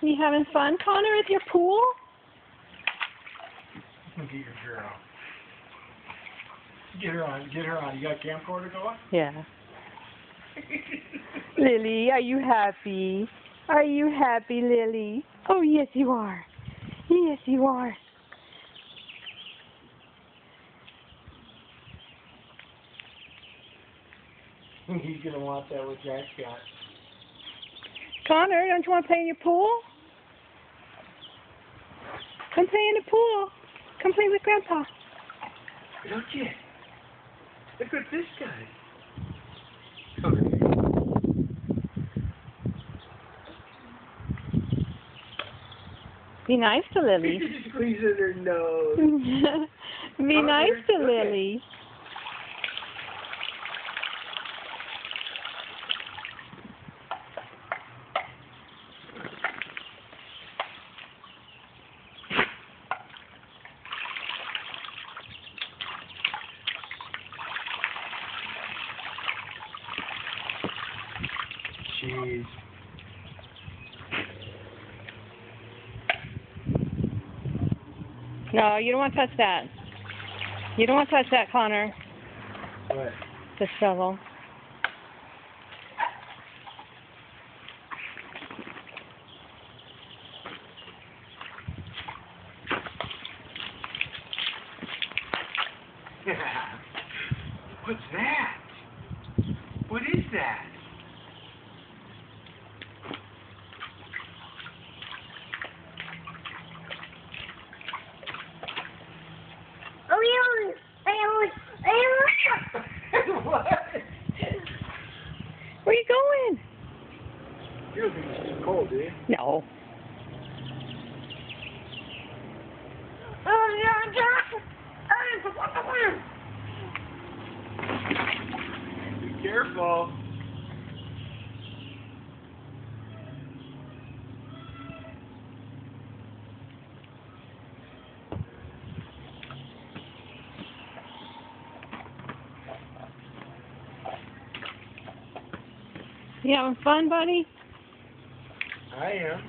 You having fun, Connor, with your pool? Get your girl. Get her on. Get her on. You got camcorder going? Yeah. Lily, are you happy? Are you happy, Lily? Oh, yes, you are. Yes, you are. He's going to want that with Jack's got. Connor, don't you want to play in your pool? Come play in the pool. Come play with Grandpa. Don't you? Look at this guy. Come here. Be nice to Lily. She's squeezing her nose. Be nice to Lily. Jeez. No, you don't want to touch that. You don't want to touch that, Connor. What? The shovel. What's that? What is that? What? Where are you going? You don't think it's too cold, do you? No. Be careful. You having fun, buddy? I am.